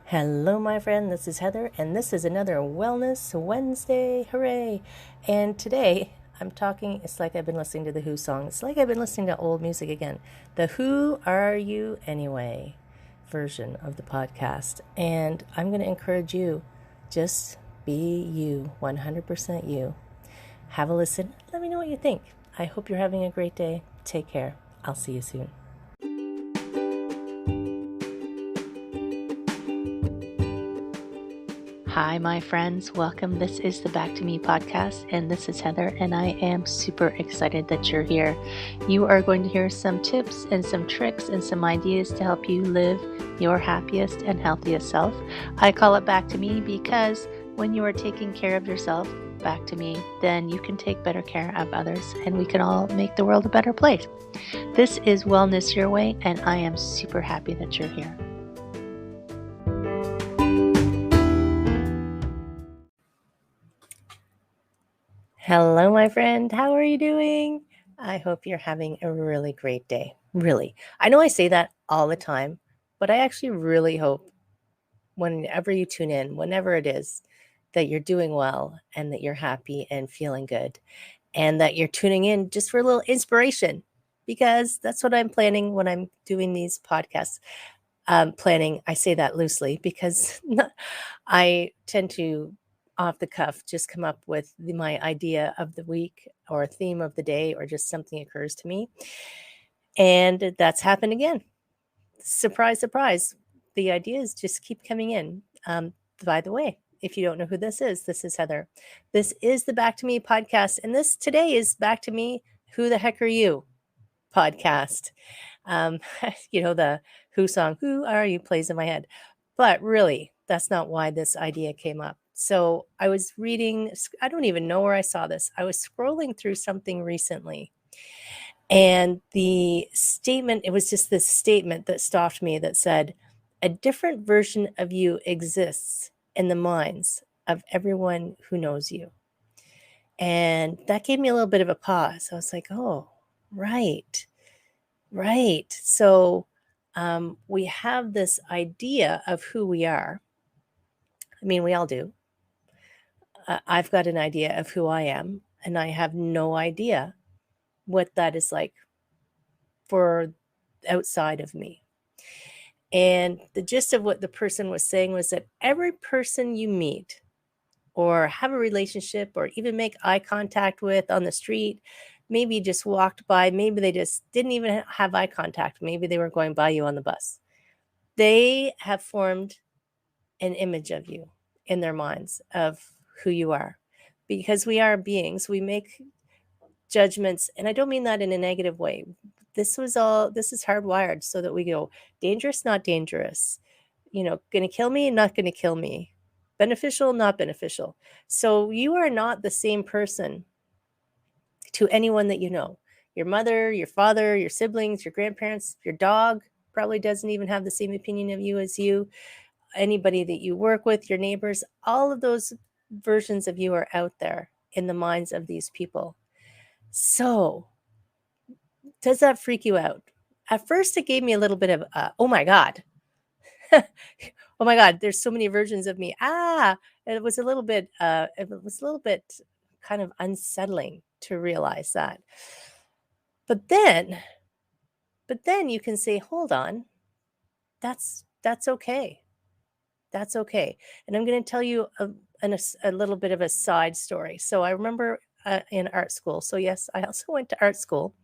Hello, my friend. This is Heather, and this is another Wellness Wednesday. Hooray! And today I'm talking, it's like I've been listening to the Who song. It's like I've been listening to old music again. The Who Are You Anyway version of the podcast. And I'm going to encourage you, just be you, 100% you. Have a listen. Let me know what you think. I hope you're having a great day. Take care. I'll see you soon. Hi, my friends. Welcome. This is the Back to Me podcast, and this is Heather, and I am super excited that you're here. You are going to hear some tips and some tricks and some ideas to help you live your happiest and healthiest self. I call it Back to Me because when you are taking care of yourself, back to me, then you can take better care of others, and we can all make the world a better place. This is Wellness Your Way, and I am super happy that you're here. Hello, my friend. How are you doing? I hope you're having a really great day. Really. I know I say that all the time, but I actually really hope whenever you tune in, whenever it is, that you're doing well and that you're happy and feeling good and that you're tuning in just for a little inspiration because that's what I'm planning when I'm doing these podcasts. Planning, I say that loosely because I tend to off the cuff just come up with my idea of the week or a theme of the day or just something occurs to me. And that's happened again. Surprise, surprise. The ideas just keep coming in. By the way, if you don't know who this is Heather. This is the Back to Me podcast. And this today is Back to Me, Who the Heck Are You podcast. The Who song, Who Are You plays in my head. But really, that's not why this idea came up. So I was reading, I don't even know where I saw this. I was scrolling through something recently. And the statement, it was just this statement that stopped me that said, a different version of you exists in the minds of everyone who knows you. And that gave me a little bit of a pause. I was like, oh, right. Right. So we have this idea of who we are. I mean, we all do. I've got an idea of who I am, and I have no idea what that is like for outside of me. And the gist of what the person was saying was that every person you meet or have a relationship or even make eye contact with on the street, maybe just walked by, maybe they just didn't even have eye contact, maybe they were going by you on the bus. They have formed an image of you in their minds of who you are. Because we are beings, we make judgments, and I don't mean that in a negative way. This is hardwired so that we go dangerous, not dangerous, gonna kill me, not gonna kill me, beneficial, not beneficial. So you are not the same person to anyone that you know. Your mother, your father, your siblings, your grandparents, your dog probably doesn't even have the same opinion of you as you. Anybody that you work with, your neighbors, all of those versions of you are out there in the minds of these people. So does that freak you out? At first, it gave me a little bit of, oh my God. Oh my God, there's so many versions of me. It was a little bit kind of unsettling to realize that. But then you can say, hold on, that's okay. That's okay. And I'm going to tell you a little bit of a side story. So I remember in art school. So yes, I also went to art school.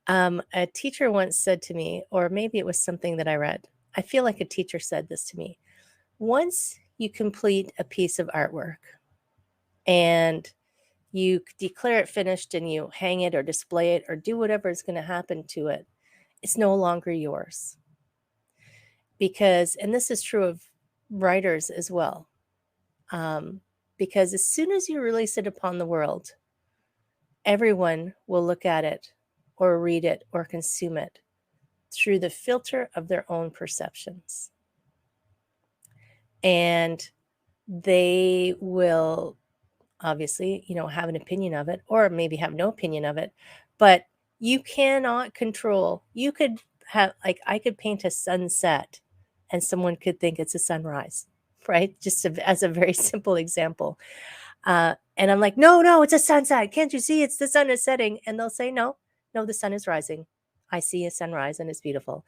A teacher once said to me, or maybe it was something that I read. I feel like a teacher said this to me. Once you complete a piece of artwork and you declare it finished and you hang it or display it or do whatever is going to happen to it, it's no longer yours. Because, and this is true of writers as well, because as soon as you release it upon the world, everyone will look at it or read it or consume it through the filter of their own perceptions. And they will obviously, have an opinion of it or maybe have no opinion of it, but you cannot control. You could have, like, I could paint a sunset and someone could think it's a sunrise, right? Just as a very simple example. And I'm like, no, it's a sunset. Can't you see? It's the sun is setting. And they'll say, no, the sun is rising. I see a sunrise and it's beautiful.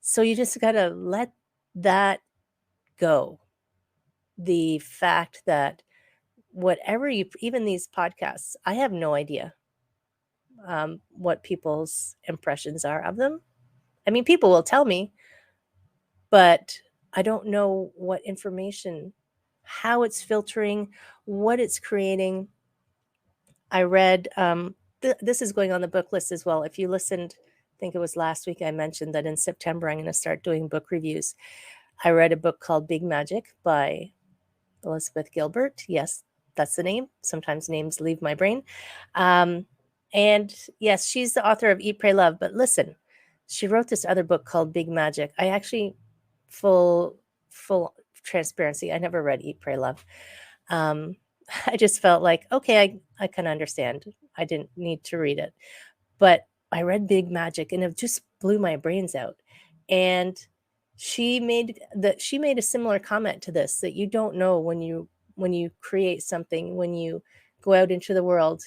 So you just got to let that go. The fact that whatever even these podcasts, I have no idea what people's impressions are of them. I mean, people will tell me, but I don't know what information, how it's filtering, what it's creating. I read, this is going on the book list as well. If you listened, I think it was last week, I mentioned that in September, I'm going to start doing book reviews. I read a book called Big Magic by Elizabeth Gilbert. Yes, that's the name. Sometimes names leave my brain. And yes, she's the author of Eat, Pray, Love. But listen, she wrote this other book called Big Magic. I actually, full transparency, I never read Eat, Pray, Love. I just felt like, okay, I can understand. I didn't need to read it. But I read Big Magic and it just blew my brains out. And she made a similar comment to this, that you don't know when you create something, when you go out into the world,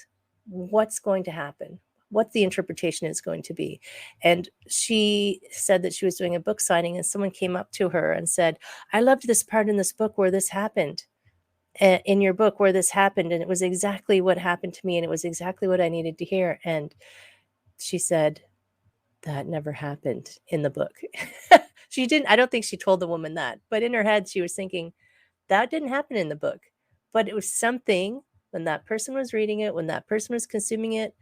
what's going to happen, what the interpretation is going to be. And she said that she was doing a book signing and someone came up to her and said, I loved this part in this book where this happened, in your book where this happened, and it was exactly what happened to me, and it was exactly what I needed to hear. And she said, that never happened in the book. She didn't, I don't think she told the woman that, but in her head, she was thinking, that didn't happen in the book. But it was something, when that person was reading it, when that person was consuming it,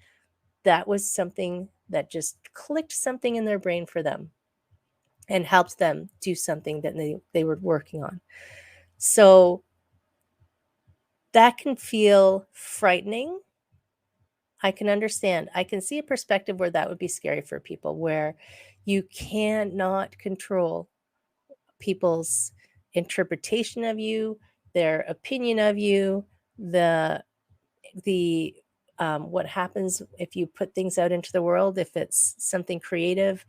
that was something that just clicked something in their brain for them and helped them do something that they were working on. So that can feel frightening. I can understand. I can see a perspective where that would be scary for people, where you cannot control people's interpretation of you, their opinion of you, the what happens if you put things out into the world, if it's something creative,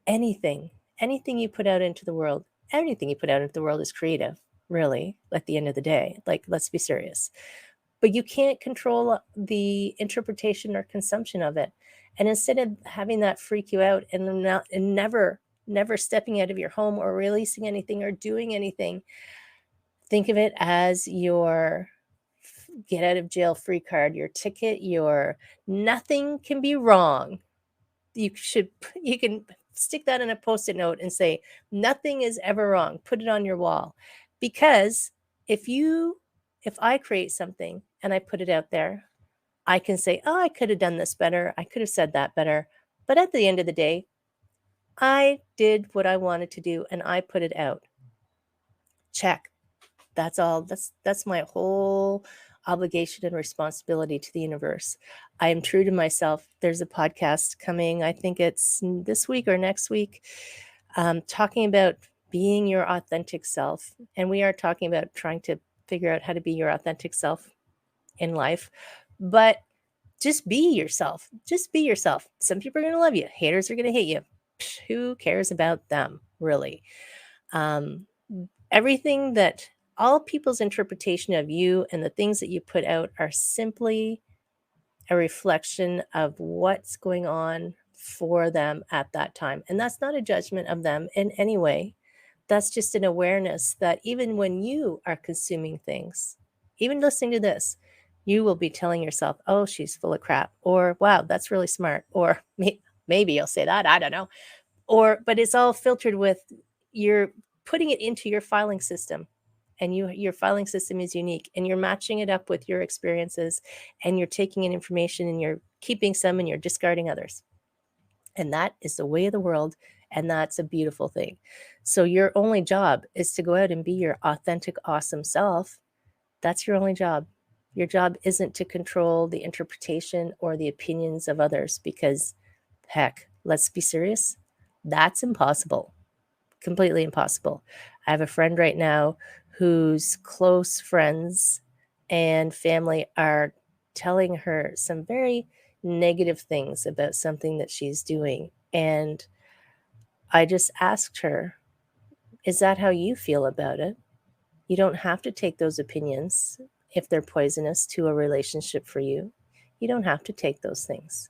anything you put out into the world, anything you put out into the world is creative, really, at the end of the day. Like, let's be serious. But you can't control the interpretation or consumption of it. And instead of having that freak you out and never stepping out of your home or releasing anything or doing anything, think of it as your get out of jail free card, your ticket, your nothing can be wrong. You can stick that in a Post-it note and say, nothing is ever wrong. Put it on your wall. Because if I create something and I put it out there, I can say, oh, I could have done this better. I could have said that better. But at the end of the day, I did what I wanted to do and I put it out. Check. That's all. That's my whole obligation and responsibility to the universe. I am true to myself. There's a podcast coming, I think it's this week or next week, talking about being your authentic self. And we are talking about trying to figure out how to be your authentic self in life. But just be yourself. Just be yourself. Some people are going to love you. Haters are going to hate you. Who cares about them, really? Everything that all people's interpretation of you and the things that you put out are simply a reflection of what's going on for them at that time. And that's not a judgment of them in any way. That's just an awareness that even when you are consuming things, even listening to this, you will be telling yourself, oh, she's full of crap, or wow, that's really smart, or maybe you'll say that, I don't know. But it's all filtered with you're putting it into your filing system, and your filing system is unique, and you're matching it up with your experiences, and you're taking in information and you're keeping some and you're discarding others. And that is the way of the world. And that's a beautiful thing. So your only job is to go out and be your authentic, awesome self. That's your only job. Your job isn't to control the interpretation or the opinions of others, because heck, let's be serious. That's impossible. Completely impossible. I have a friend right now whose close friends and family are telling her some very negative things about something that she's doing. And I just asked her, Is that how you feel about it? You don't have to take those opinions if they're poisonous to a relationship for you. You don't have to take those things.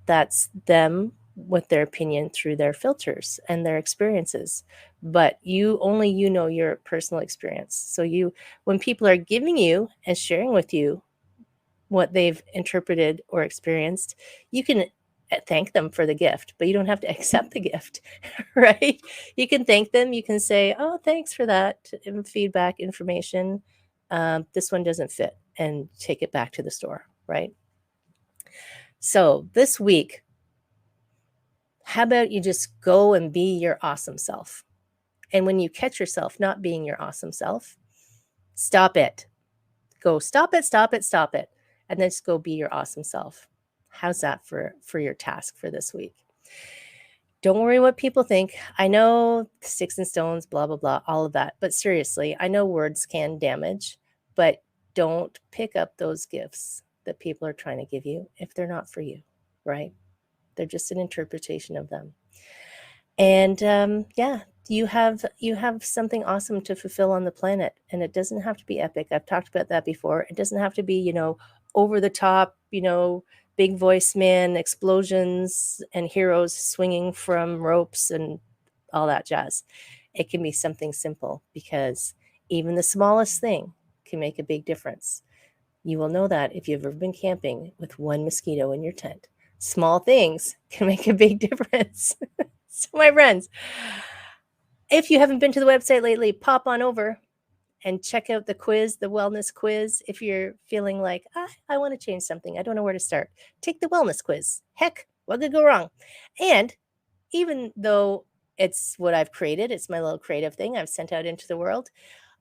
That's them with their opinion through their filters and their experiences. But only you know your personal experience. So when people are giving you and sharing with you what they've interpreted or experienced, you can thank them for the gift, but you don't have to accept the gift, right? You can thank them. You can say, oh, thanks for that feedback information. This one doesn't fit, and take it back to the store, right? So this week, how about you just go and be your awesome self? And when you catch yourself not being your awesome self, stop it. Go stop it, stop it, stop it. And then just go be your awesome self. How's that for your task for this week? Don't worry what people think. I know sticks and stones, blah, blah, blah, all of that. But seriously, I know words can damage, but don't pick up those gifts that people are trying to give you if they're not for you, right? They're just an interpretation of them. And you have something awesome to fulfill on the planet, and it doesn't have to be epic. I've talked about that before. It doesn't have to be, over the top, big voice man, explosions and heroes swinging from ropes and all that jazz. It can be something simple, because even the smallest thing can make a big difference. You will know that if you've ever been camping with one mosquito in your tent. Small things can make a big difference. So my friends, if you haven't been to the website lately, pop on over and check out the quiz, the wellness quiz. If you're feeling like, I want to change something, I don't know where to start, take the wellness quiz. Heck, what could go wrong? And even though it's what I've created, it's my little creative thing I've sent out into the world,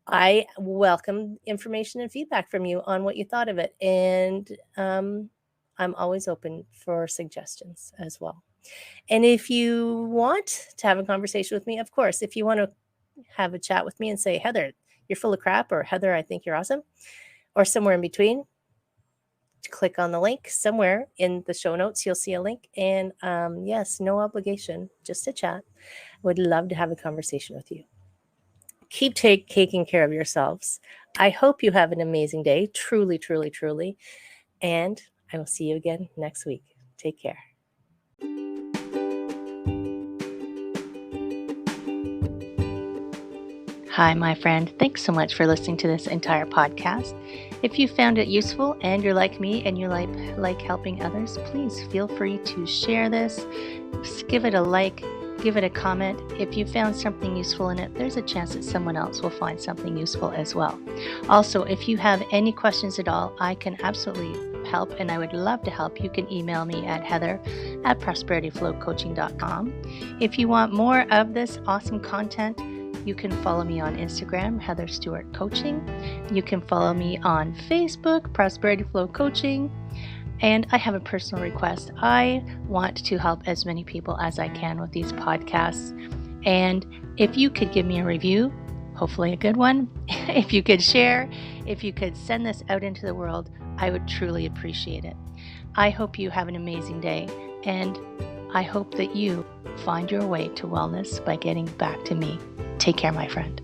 I welcome information and feedback from you on what you thought of it. And I'm always open for suggestions as well. And if you want to have a conversation with me, of course, if you want to have a chat with me and say, Heather, you're full of crap, or Heather, I think you're awesome, or somewhere in between, click on the link somewhere in the show notes. You'll see a link. And yes, no obligation, just a chat. Would love to have a conversation with you. Keep taking care of yourselves. I hope you have an amazing day. Truly, truly, truly. And I will see you again next week. Take care. Hi, my friend. Thanks so much for listening to this entire podcast. If you found it useful and you're like me and you like helping others, please feel free to share this. Give it a like, give it a comment. If you found something useful in it, there's a chance that someone else will find something useful as well. Also, if you have any questions at all, I can absolutely help, and I would love to help. You can email me at heather@prosperityflowcoaching.com. If you want more of this awesome content, you can follow me on Instagram, Heather Stewart Coaching. You can follow me on Facebook, Prosperity Flow Coaching. And I have a personal request. I want to help as many people as I can with these podcasts. And if you could give me a review, hopefully a good one, if you could share, if you could send this out into the world, I would truly appreciate it. I hope you have an amazing day, and I hope that you find your way to wellness by getting back to me. Take care, my friend.